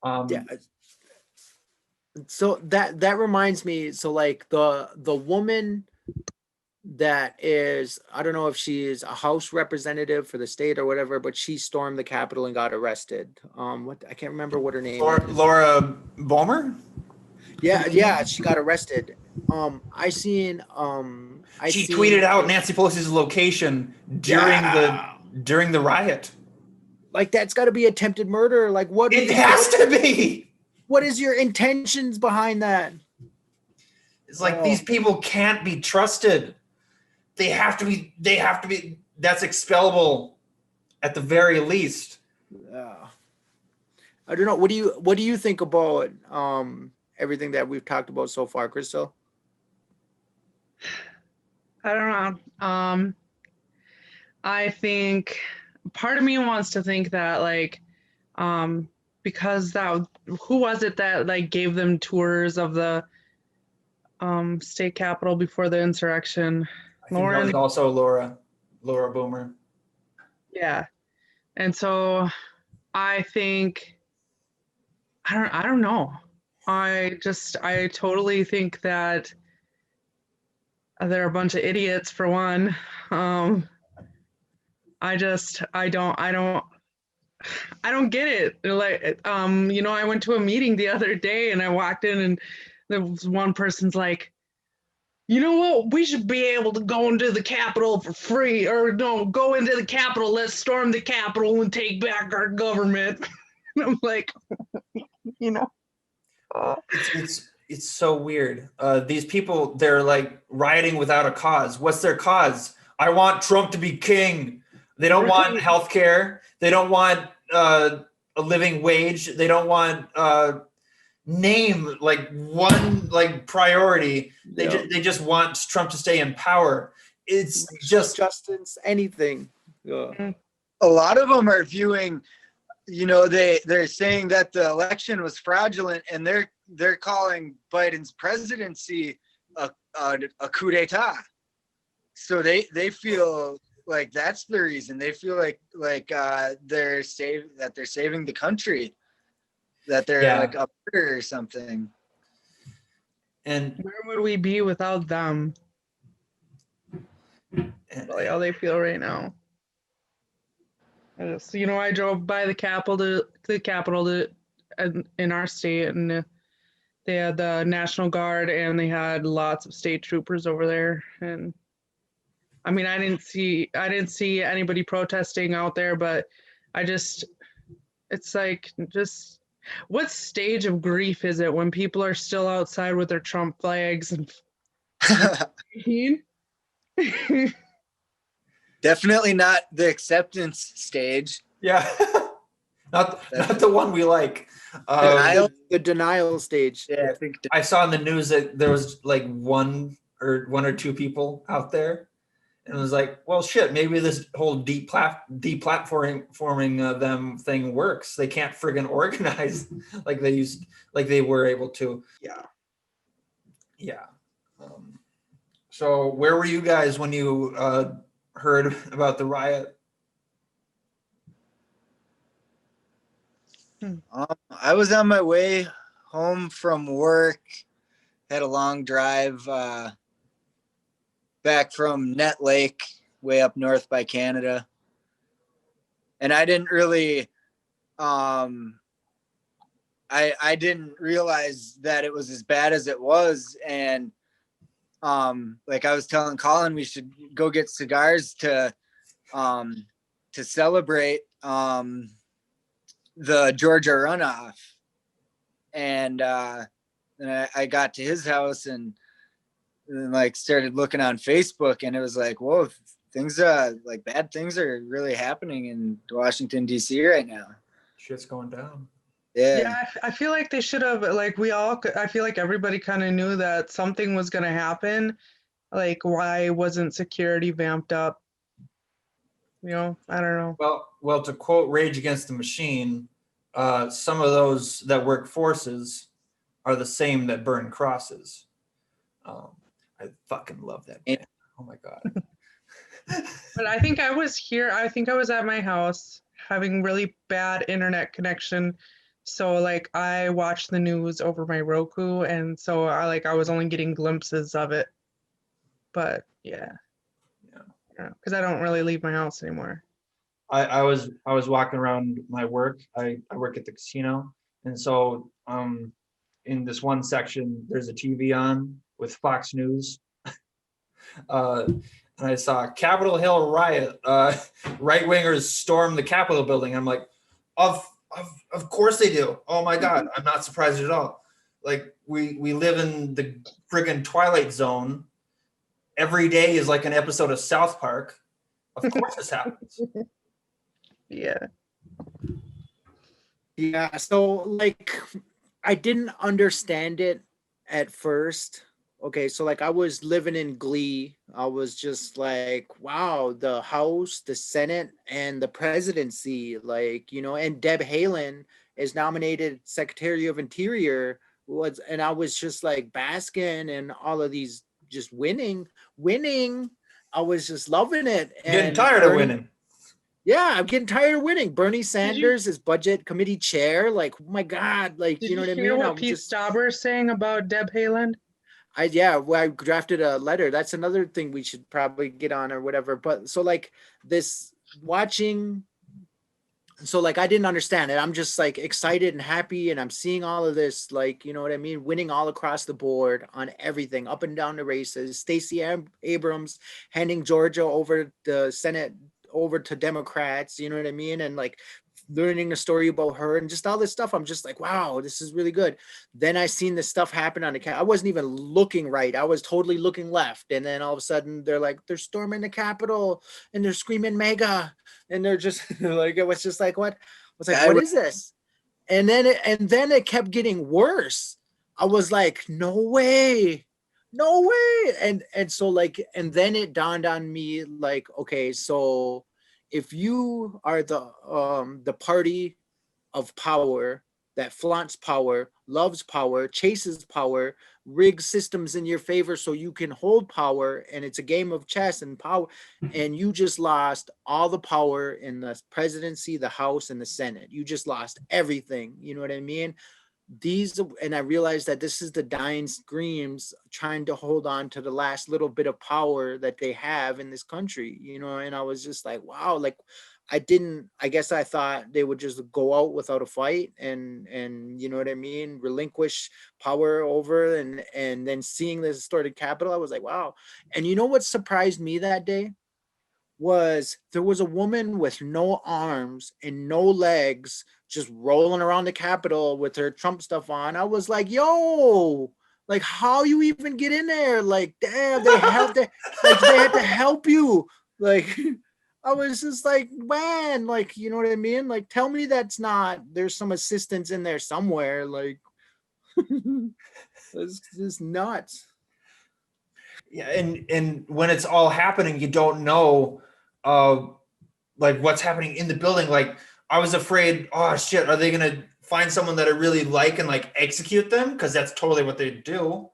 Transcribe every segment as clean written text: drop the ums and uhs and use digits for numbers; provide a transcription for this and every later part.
Yeah. Um, So that reminds me. So like the woman that is, I don't know if she is a House representative for the state or whatever, but she stormed the Capitol and got arrested. What, I can't remember what her name is. Laura Bomer. Yeah, yeah, she got arrested. I She seen tweeted out like, Nancy Pelosi's location yeah, during the riot. like that's got to be attempted murder. Like It has to be. what is your intentions behind that? It's like Oh, these people can't be trusted. They have to be. They have to be. That's expellable at the very least. yeah. I don't know. What do you think about everything that we've talked about so far, Crystal? I don't know. I think part of me wants to think that like um because that who was it that like gave them tours of the state capitol before the insurrection? I think that was Lauren. also Laura Boomer. Yeah. And so I think I don't know. I totally think that they're a bunch of idiots for one. Um I don't get it. Like, I went to a meeting the other day and I walked in and there was one person's like, you know what? We should be able to go into the Capitol for free, or no, go into the Capitol. Let's storm the Capitol and take back our government. And I'm like, you know, It's so weird. These people, they're like rioting without a cause. What's their cause? I want Trump to be king. They don't want right. health care. They don't want a living wage. They don't want name like one like priority. Yeah. They just want Trump to stay in power. It's just Justice, anything. Yeah. A lot of them are viewing, they're saying that the election was fraudulent, and they're calling Biden's presidency a coup d'etat. So they feel like that's the reason. They feel like they're saving the country, that they're like a murderer or something. and Where would we be without them? Like how they feel right now. I drove by the Capitol in our state, and they had the National Guard and they had lots of state troopers over there. And I mean, I didn't see anybody protesting out there, but it's like, just what stage of grief is it when people are still outside with their Trump flags and Definitely not the acceptance stage. yeah, not the one we like. The denial stage. Yeah, I saw in the news that there was like one or two people out there, and it was like, well, shit, maybe this whole deplatforming them thing works. They can't friggin' organize like they were able to. Yeah. So where were you guys when you heard about the riot? I was on my way home from work, had a long drive back from Net Lake, way up north by Canada. And I didn't really, I didn't realize that it was as bad as it was. And like I was telling Colin, we should go get cigars to celebrate the Georgia runoff. And I got to his house and like started looking on Facebook, and it was like, whoa, things like bad things are really happening in Washington D.C. right now. Shit's going down. Yeah, I feel like they should have, like, I feel like everybody kind of knew that something was going to happen. Like, why wasn't security vamped up? I don't know. Well, to quote Rage Against the Machine, some of those that work forces are the same that burn crosses. I fucking love that band. Oh my God. But I think I was at my house having really bad internet connection So like I watch the news over my Roku, and so I was only getting glimpses of it. But yeah, because I don't really leave my house anymore. I was walking around my work. I work at the casino, and so in this one section there's a TV on with Fox News. And I saw Capitol Hill riot. Right wingers storm the Capitol building. I'm like, of course they do. Oh my God, I'm not surprised at all. Like we live in the friggin' Twilight Zone. Every day is like an episode of South Park. Of course this happens. Yeah. Yeah, so like I didn't understand it at first. Okay, so like I was living in glee. I was just like, wow, the House, the Senate, and the presidency, like, and Deb Haaland is nominated Secretary of Interior was, and I was just like basking and all of these just winning. I was just loving it. I'm getting And tired of winning. yeah, I'm getting tired of winning. Bernie Did you Sanders is budget committee chair. Like, oh my God, like, did you know you what I hear mean? what I'm Pete just, Stauber's saying about Deb Haaland? I drafted a letter. That's another thing we should probably get on or whatever. But so like this watching, so like I didn't understand it. I'm just like excited and happy, and I'm seeing all of this, like, you know what I mean, winning all across the board on everything, up and down the races. Stacey Abrams handing Georgia over the Senate over to Democrats, you know what I mean, and like learning a story about her and just all this stuff. I'm just like, wow, this is really good. Then I seen this stuff happen on the I wasn't even looking right. I was totally looking left, and then all of a sudden they're storming the Capitol and they're screaming mega, and they're just like, it was just like, what? I was like, what is this? And then it kept getting worse. I was like, no way. And so like, and then it dawned on me, like, okay, so if you are the party of power that flaunts power, loves power, chases power, rigs systems in your favor so you can hold power, and it's a game of chess and power, and you just lost all the power in the presidency, the House, and the Senate. You just lost everything. You know what I mean? And I realized that this is the dying screams trying to hold on to the last little bit of power that they have in this country, and I was just like, wow, like I guess I thought they would just go out without a fight and you know what I mean, relinquish power over, and then seeing this distorted capital, I was like, wow. And you know what surprised me that day was there was a woman with no arms and no legs just rolling around the Capitol with her Trump stuff on. I was like, yo, like, how you even get in there? Like, damn, they had to help you. Like, I was just like, man, like, you know what I mean? Like, tell me there's some assistance in there somewhere. Like, it's just nuts. Yeah, and when it's all happening, you don't know like what's happening in the building. Like I was afraid, oh shit, are they gonna find someone that I really like and like execute them? Because that's totally what they do.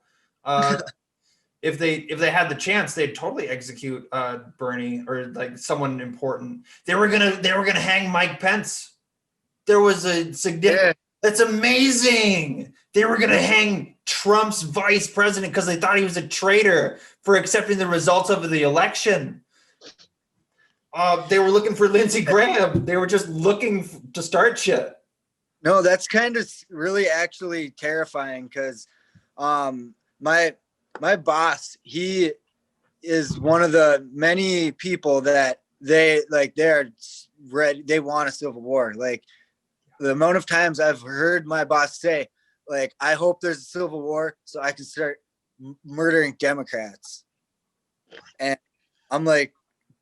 If they had the chance, they'd totally execute Bernie or like someone important. They were gonna hang Mike Pence. There was a significant. That's amazing. They were gonna hang Trump's vice president because they thought he was a traitor for accepting the results of the election. They were looking for Lindsey Graham. They were just looking to start shit. No, that's kind of really actually terrifying because my boss, he is one of the many people that they're ready, they want a civil war. Like the amount of times I've heard my boss say, like, I hope there's a civil war so I can start murdering Democrats. And I'm like,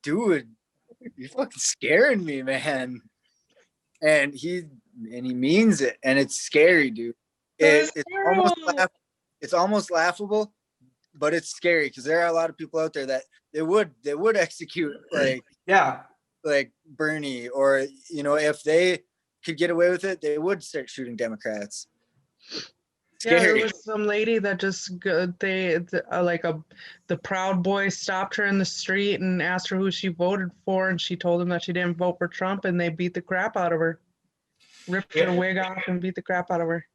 dude, you're fucking scaring me, man. And he means it, and it's scary, dude. It's almost laughable, but it's scary because there are a lot of people out there that they would execute like Bernie, or if they could get away with it, they would start shooting Democrats. Yeah, there was some lady that just the Proud Boys stopped her in the street and asked her who she voted for, and she told them that she didn't vote for Trump, and they beat the crap out of her. ripped Yeah. her wig off and beat the crap out of her.